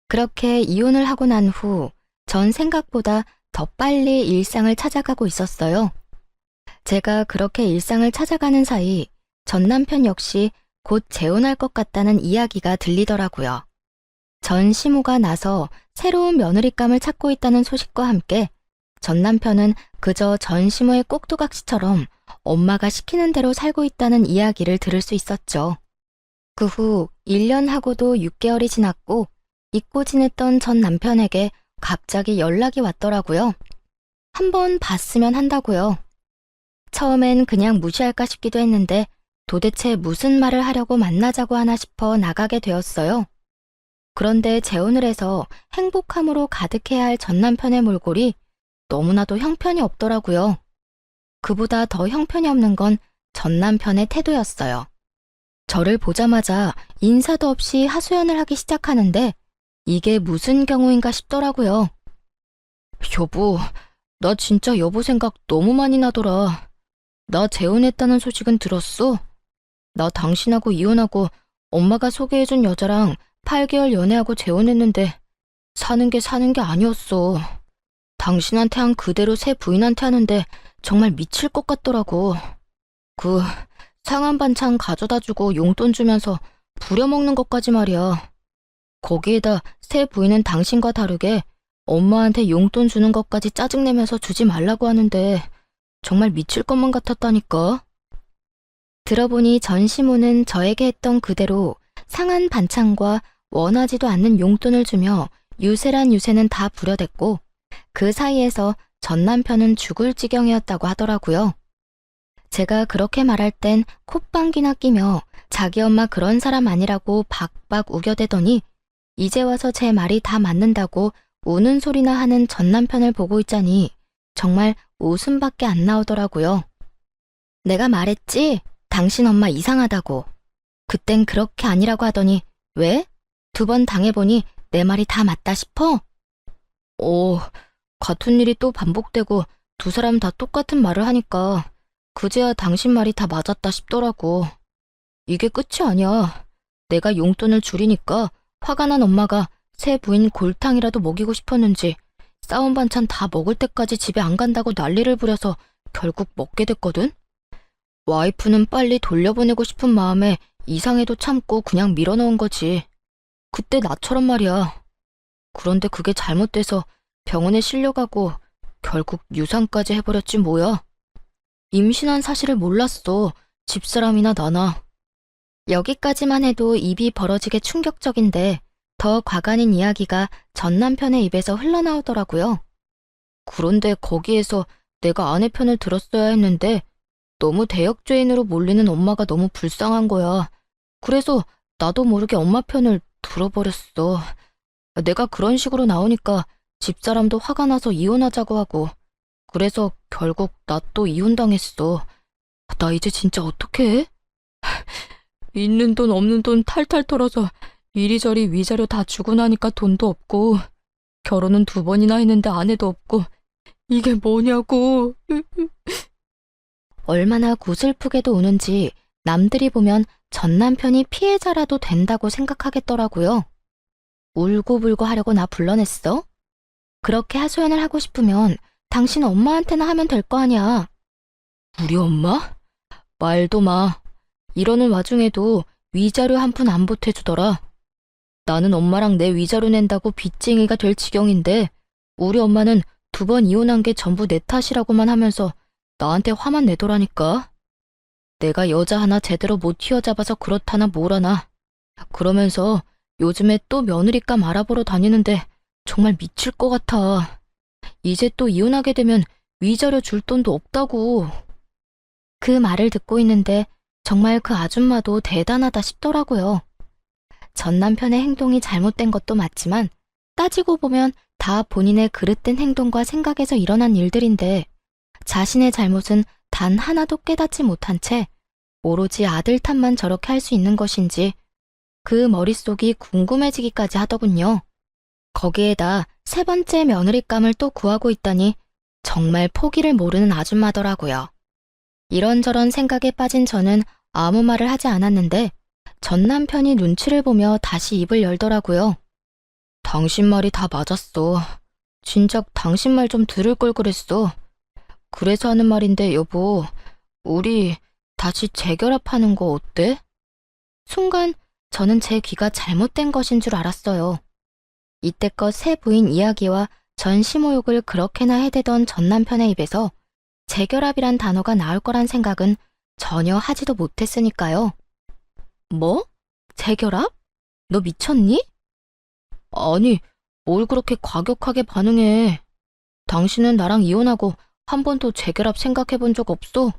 그렇게 이혼을 하고 난 후 전 생각보다 더 빨리 일상을 찾아가고 있었어요. 제가 그렇게 일상을 찾아가는 사이 전 남편 역시 곧 재혼할 것 같다는 이야기가 들리더라고요. 전 시모가 나서 새로운 며느리감을 찾고 있다는 소식과 함께 전 남편은 그저 전 시모의 꼭두각시처럼 엄마가 시키는 대로 살고 있다는 이야기를 들을 수 있었죠. 그 후 1년하고도 6개월이 지났고 잊고 지냈던 전 남편에게 갑자기 연락이 왔더라고요. 한번 봤으면 한다고요. 처음엔 그냥 무시할까 싶기도 했는데 도대체 무슨 말을 하려고 만나자고 하나 싶어 나가게 되었어요. 그런데 재혼을 해서 행복함으로 가득해야 할 전 남편의 몰골이 너무나도 형편이 없더라고요. 그보다 더 형편이 없는 건 전 남편의 태도였어요. 저를 보자마자 인사도 없이 하소연을 하기 시작하는데 이게 무슨 경우인가 싶더라고요. 여보, 나 진짜 여보 생각 너무 많이 나더라. 나 재혼했다는 소식은 들었어? 나 당신하고 이혼하고 엄마가 소개해준 여자랑 8개월 연애하고 재혼했는데 사는 게 아니었어. 당신한테 한 그대로 새 부인한테 하는데 정말 미칠 것 같더라고. 그 상한 반찬 가져다주고 용돈 주면서 부려먹는 것까지 말이야. 거기에다 새 부인은 당신과 다르게 엄마한테 용돈 주는 것까지 짜증내면서 주지 말라고 하는데 정말 미칠 것만 같았다니까. 들어보니 전 시모는 저에게 했던 그대로 상한 반찬과 원하지도 않는 용돈을 주며 유세란 유세는 다 부려댔고 그 사이에서 전 남편은 죽을 지경이었다고 하더라고요. 제가 그렇게 말할 땐 콧방귀나 끼며 자기 엄마 그런 사람 아니라고 박박 우겨대더니 이제 와서 제 말이 다 맞는다고 우는 소리나 하는 전 남편을 보고 있자니 정말 웃음밖에 안 나오더라고요. 내가 말했지? 당신 엄마 이상하다고. 그땐 그렇게 아니라고 하더니 왜? 2번 당해보니 내 말이 다 맞다 싶어? 같은 일이 또 반복되고 두 사람 다 똑같은 말을 하니까 그제야 당신 말이 다 맞았다 싶더라고. 이게 끝이 아니야. 내가 용돈을 줄이니까 화가 난 엄마가 새 부인 골탕이라도 먹이고 싶었는지 싸운 반찬 다 먹을 때까지 집에 안 간다고 난리를 부려서 결국 먹게 됐거든? 와이프는 빨리 돌려보내고 싶은 마음에 이상해도 참고 그냥 밀어넣은 거지. 그때 나처럼 말이야. 그런데 그게 잘못돼서 병원에 실려가고 결국 유산까지 해버렸지 뭐야. 임신한 사실을 몰랐어. 집사람이나 나나. 여기까지만 해도 입이 벌어지게 충격적인데 더 과간인 이야기가 전 남편의 입에서 흘러나오더라고요. 그런데 거기에서 내가 아내 편을 들었어야 했는데 너무 대역죄인으로 몰리는 엄마가 너무 불쌍한 거야. 그래서 나도 모르게 엄마 편을 들어버렸어. 내가 그런 식으로 나오니까 집사람도 화가 나서 이혼하자고 하고 그래서 결국 나 또 이혼당했어. 나 이제 진짜 어떡해? 있는 돈 없는 돈 탈탈 털어서 이리저리 위자료 다 주고 나니까 돈도 없고 결혼은 2번이나 했는데 아내도 없고 이게 뭐냐고. 얼마나 구슬프게도 우는지 남들이 보면 전 남편이 피해자라도 된다고 생각하겠더라고요. 울고불고 하려고 나 불러냈어? 그렇게 하소연을 하고 싶으면 당신 엄마한테나 하면 될 거 아니야. 우리 엄마? 말도 마. 이러는 와중에도 위자료 한 푼 안 보태주더라. 나는 엄마랑 내 위자료 낸다고 빚쟁이가 될 지경인데 우리 엄마는 2번 이혼한 게 전부 내 탓이라고만 하면서 나한테 화만 내더라니까. 내가 여자 하나 제대로 못 휘어잡아서 그렇다나 뭐라나. 그러면서 요즘에 또 며느리감 알아보러 다니는데 정말 미칠 것 같아. 이제 또 이혼하게 되면 위자료 줄 돈도 없다고. 그 말을 듣고 있는데 정말 그 아줌마도 대단하다 싶더라고요. 전 남편의 행동이 잘못된 것도 맞지만 따지고 보면 다 본인의 그릇된 행동과 생각에서 일어난 일들인데 자신의 잘못은 단 하나도 깨닫지 못한 채 오로지 아들 탓만 저렇게 할 수 있는 것인지 그 머릿속이 궁금해지기까지 하더군요. 거기에다 세 번째 며느리감을 또 구하고 있다니 정말 포기를 모르는 아줌마더라고요. 이런저런 생각에 빠진 저는 아무 말을 하지 않았는데 전 남편이 눈치를 보며 다시 입을 열더라고요. 당신 말이 다 맞았어. 진작 당신 말 좀 들을 걸 그랬어. 그래서 하는 말인데 여보, 우리 다시 재결합하는 거 어때? 순간 저는 제 귀가 잘못된 것인 줄 알았어요. 이때껏 새 부인 이야기와 전 시모욕을 그렇게나 해대던 전 남편의 입에서 재결합이란 단어가 나올 거란 생각은 전혀 하지도 못했으니까요. 뭐? 재결합? 너 미쳤니? 아니, 뭘 그렇게 과격하게 반응해. 당신은 나랑 이혼하고 한 번도 재결합 생각해 본 적 없어?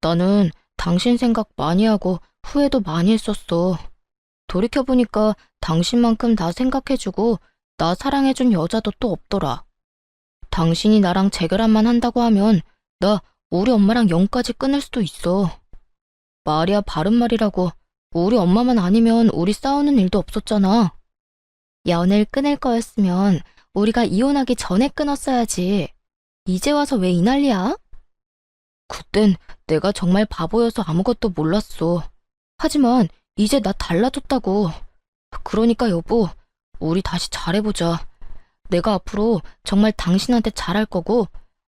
나는 당신 생각 많이 하고 후회도 많이 했었어. 돌이켜보니까 당신만큼 나 생각해주고 나 사랑해준 여자도 또 없더라. 당신이 나랑 재결합만 한다고 하면 나 우리 엄마랑 영까지 끊을 수도 있어. 말이야 바른 말이라고. 우리 엄마만 아니면 우리 싸우는 일도 없었잖아. 연을 끊을 거였으면 우리가 이혼하기 전에 끊었어야지. 이제 와서 왜 이 난리야? 그땐 내가 정말 바보여서 아무것도 몰랐어. 하지만 이제 나 달라졌다고. 그러니까 여보, 우리 다시 잘해보자. 내가 앞으로 정말 당신한테 잘할 거고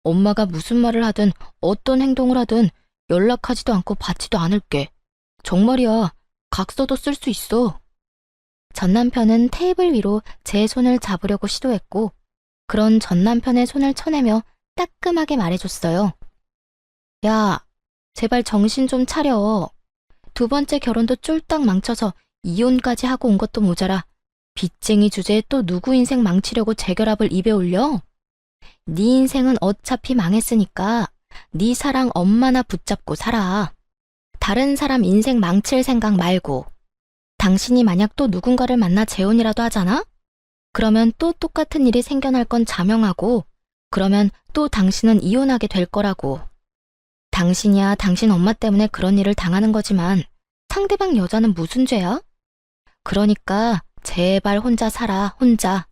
엄마가 무슨 말을 하든 어떤 행동을 하든 연락하지도 않고 받지도 않을게. 정말이야. 각서도 쓸 수 있어. 전 남편은 테이블 위로 제 손을 잡으려고 시도했고 그런 전 남편의 손을 쳐내며 따끔하게 말해줬어요. 야, 제발 정신 좀 차려. 두 번째 결혼도 쫄딱 망쳐서 이혼까지 하고 온 것도 모자라 빚쟁이 주제에 또 누구 인생 망치려고 재결합을 입에 올려? 네 인생은 어차피 망했으니까 네 사랑 엄마나 붙잡고 살아. 다른 사람 인생 망칠 생각 말고. 당신이 만약 또 누군가를 만나 재혼이라도 하잖아? 그러면 또 똑같은 일이 생겨날 건 자명하고 그러면 또 당신은 이혼하게 될 거라고. 당신이야 당신 엄마 때문에 그런 일을 당하는 거지만 상대방 여자는 무슨 죄야? 그러니까 제발 혼자 살아, 혼자.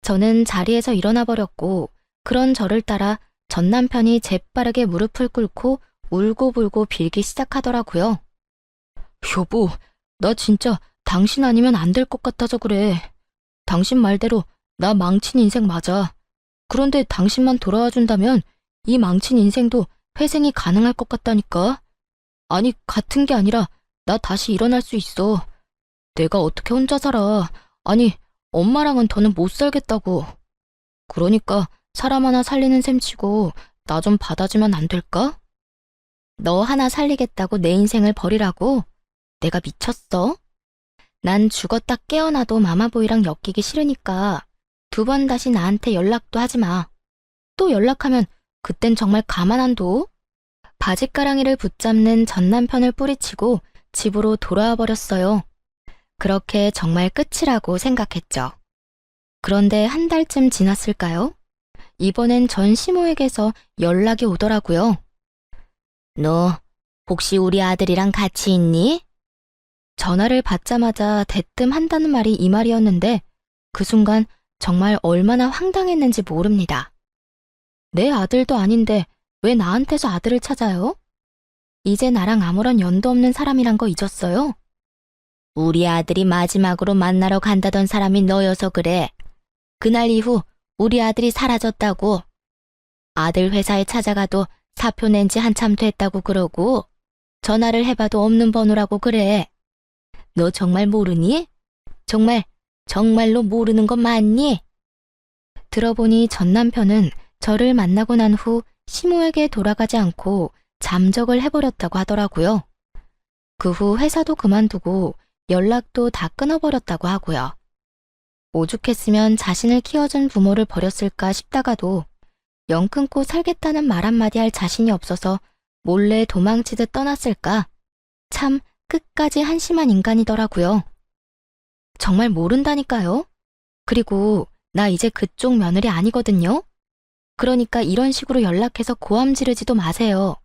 저는 자리에서 일어나 버렸고 그런 저를 따라 전 남편이 재빠르게 무릎을 꿇고 울고불고 빌기 시작하더라고요. 여보, 나 진짜 당신 아니면 안 될 것 같아서 그래. 당신 말대로 나 망친 인생 맞아. 그런데 당신만 돌아와 준다면 이 망친 인생도 회생이 가능할 것 같다니까. 아니, 같은 게 아니라 나 다시 일어날 수 있어. 내가 어떻게 혼자 살아. 아니, 엄마랑은 더는 못 살겠다고. 그러니까 사람 하나 살리는 셈 치고 나 좀 받아주면 안 될까? 너 하나 살리겠다고 내 인생을 버리라고? 내가 미쳤어? 난 죽었다 깨어나도 마마보이랑 엮이기 싫으니까 두 번 다시 나한테 연락도 하지 마. 또 연락하면 그땐 정말 가만 안 둬. 바짓가랑이를 붙잡는 전 남편을 뿌리치고 집으로 돌아와 버렸어요. 그렇게 정말 끝이라고 생각했죠. 그런데 한 달쯤 지났을까요? 이번엔 전 시모에게서 연락이 오더라고요. 너 혹시 우리 아들이랑 같이 있니? 전화를 받자마자 대뜸 한다는 말이 이 말이었는데 그 순간 정말 얼마나 황당했는지 모릅니다. 내 아들도 아닌데 왜 나한테서 아들을 찾아요? 이제 나랑 아무런 연도 없는 사람이란 거 잊었어요? 우리 아들이 마지막으로 만나러 간다던 사람이 너여서 그래. 그날 이후 우리 아들이 사라졌다고. 아들 회사에 찾아가도 사표 낸 지 한참 됐다고 그러고 전화를 해봐도 없는 번호라고 그래. 너 정말 모르니? 정말로 모르는 거 맞니? 들어보니 전 남편은 저를 만나고 난 후 시모에게 돌아가지 않고 잠적을 해버렸다고 하더라고요. 그 후 회사도 그만두고 연락도 다 끊어버렸다고 하고요. 오죽했으면 자신을 키워준 부모를 버렸을까 싶다가도 영 끊고 살겠다는 말 한마디 할 자신이 없어서 몰래 도망치듯 떠났을까? 참 끝까지 한심한 인간이더라고요. 정말 모른다니까요. 그리고 나 이제 그쪽 며느리 아니거든요. 그러니까 이런 식으로 연락해서 고함 지르지도 마세요.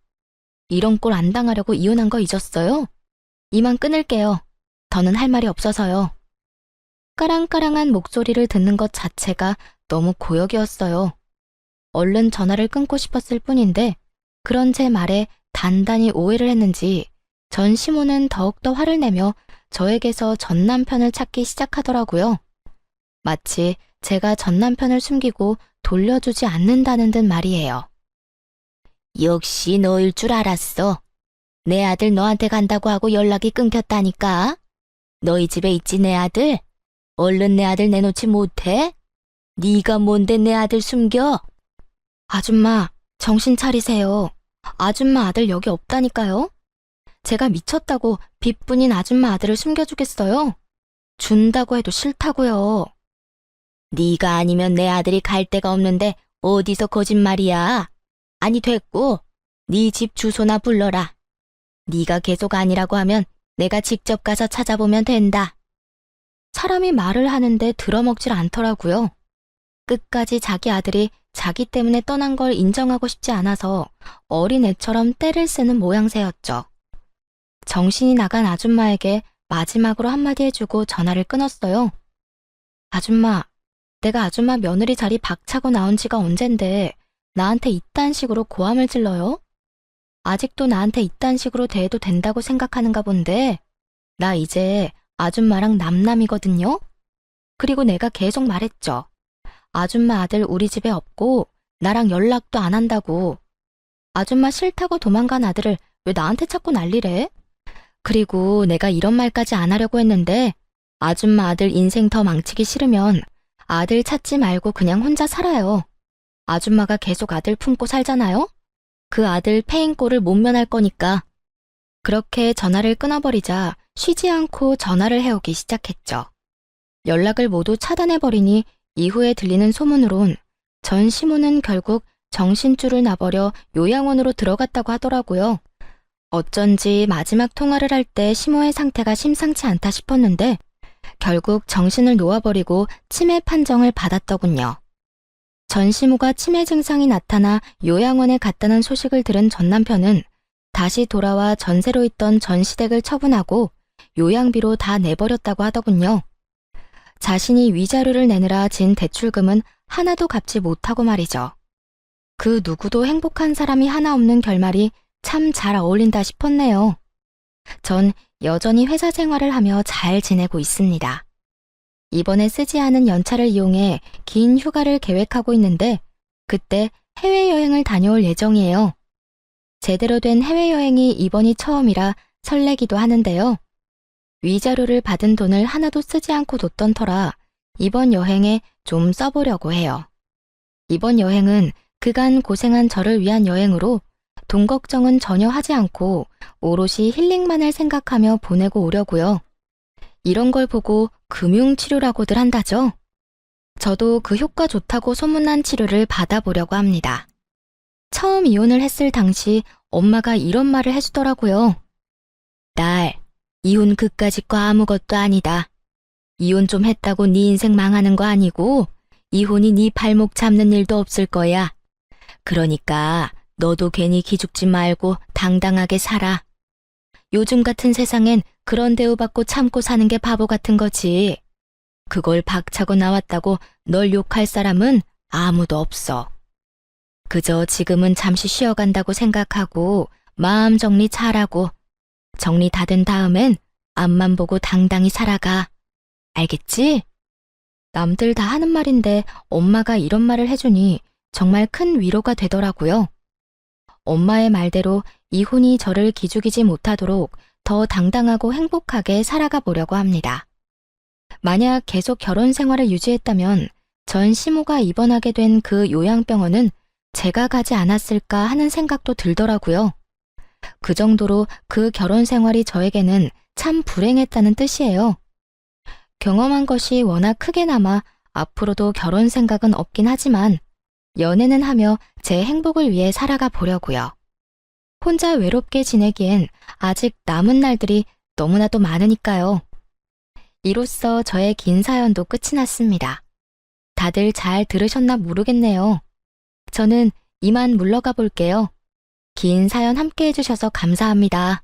이런 꼴 안 당하려고 이혼한 거 잊었어요? 이만 끊을게요. 더는 할 말이 없어서요. 까랑까랑한 목소리를 듣는 것 자체가 너무 고역이었어요. 얼른 전화를 끊고 싶었을 뿐인데 그런 제 말에 단단히 오해를 했는지 전 시모는 더욱더 화를 내며 저에게서 전 남편을 찾기 시작하더라고요. 마치 제가 전 남편을 숨기고 돌려주지 않는다는 듯 말이에요. 역시 너일 줄 알았어. 내 아들 너한테 간다고 하고 연락이 끊겼다니까. 너희 집에 있지 내 아들? 얼른 내 아들 내놓지 못해? 네가 뭔데 내 아들 숨겨? 아줌마, 정신 차리세요. 아줌마 아들 여기 없다니까요. 제가 미쳤다고 빚뿐인 아줌마 아들을 숨겨주겠어요? 준다고 해도 싫다고요. 네가 아니면 내 아들이 갈 데가 없는데 어디서 거짓말이야. 아니 됐고, 네 집 주소나 불러라. 네가 계속 아니라고 하면 내가 직접 가서 찾아보면 된다. 사람이 말을 하는데 들어먹질 않더라고요. 끝까지 자기 아들이 자기 때문에 떠난 걸 인정하고 싶지 않아서 어린애처럼 떼를 쓰는 모양새였죠. 정신이 나간 아줌마에게 마지막으로 한마디 해주고 전화를 끊었어요. 아줌마, 내가 아줌마 며느리 자리 박차고 나온 지가 언젠데 나한테 이딴 식으로 고함을 질러요? 아직도 나한테 이딴 식으로 대해도 된다고 생각하는가 본데 나 이제 아줌마랑 남남이거든요? 그리고 내가 계속 말했죠. 아줌마 아들 우리 집에 없고 나랑 연락도 안 한다고. 아줌마 싫다고 도망간 아들을 왜 나한테 자꾸 난리래? 그리고 내가 이런 말까지 안 하려고 했는데 아줌마 아들 인생 더 망치기 싫으면 아들 찾지 말고 그냥 혼자 살아요. 아줌마가 계속 아들 품고 살잖아요? 그 아들 패인꼴을 못 면할 거니까. 그렇게 전화를 끊어버리자 쉬지 않고 전화를 해오기 시작했죠. 연락을 모두 차단해버리니 이후에 들리는 소문으론 전 시모는 결국 정신줄을 놔버려 요양원으로 들어갔다고 하더라고요. 어쩐지 마지막 통화를 할 때 시모의 상태가 심상치 않다 싶었는데 결국 정신을 놓아버리고 치매 판정을 받았더군요. 전 시모가 치매 증상이 나타나 요양원에 갔다는 소식을 들은 전 남편은 다시 돌아와 전세로 있던 전시댁을 처분하고 요양비로 다 내버렸다고 하더군요. 자신이 위자료를 내느라 진 대출금은 하나도 갚지 못하고 말이죠. 그 누구도 행복한 사람이 하나 없는 결말이 참 잘 어울린다 싶었네요. 전 여전히 회사 생활을 하며 잘 지내고 있습니다. 이번에 쓰지 않은 연차를 이용해 긴 휴가를 계획하고 있는데 그때 해외여행을 다녀올 예정이에요. 제대로 된 해외여행이 이번이 처음이라 설레기도 하는데요. 위자료를 받은 돈을 하나도 쓰지 않고 뒀던 터라 이번 여행에 좀 써보려고 해요. 이번 여행은 그간 고생한 저를 위한 여행으로 돈 걱정은 전혀 하지 않고 오롯이 힐링만을 생각하며 보내고 오려고요. 이런 걸 보고 금융치료라고들 한다죠. 저도 그 효과 좋다고 소문난 치료를 받아보려고 합니다. 처음 이혼을 했을 당시 엄마가 이런 말을 해주더라고요. 딸, 이혼 그까짓 거 아무것도 아니다. 이혼 좀 했다고 네 인생 망하는 거 아니고 이혼이 네 발목 잡는 일도 없을 거야. 그러니까 너도 괜히 기죽지 말고 당당하게 살아. 요즘 같은 세상엔 그런 대우받고 참고 사는 게 바보 같은 거지. 그걸 박차고 나왔다고 널 욕할 사람은 아무도 없어. 그저 지금은 잠시 쉬어간다고 생각하고 마음 정리 잘하고 정리 다 된 다음엔 앞만 보고 당당히 살아가. 알겠지? 남들 다 하는 말인데 엄마가 이런 말을 해주니 정말 큰 위로가 되더라고요. 엄마의 말대로 이혼이 저를 기죽이지 못하도록 더 당당하고 행복하게 살아가 보려고 합니다. 만약 계속 결혼 생활을 유지했다면 전 시모가 입원하게 된 그 요양병원은 제가 가지 않았을까 하는 생각도 들더라고요. 그 정도로 그 결혼 생활이 저에게는 참 불행했다는 뜻이에요. 경험한 것이 워낙 크게 남아 앞으로도 결혼 생각은 없긴 하지만 연애는 하며 제 행복을 위해 살아가 보려고요. 혼자 외롭게 지내기엔 아직 남은 날들이 너무나도 많으니까요. 이로써 저의 긴 사연도 끝이 났습니다. 다들 잘 들으셨나 모르겠네요. 저는 이만 물러가 볼게요. 긴 사연 함께 해주셔서 감사합니다.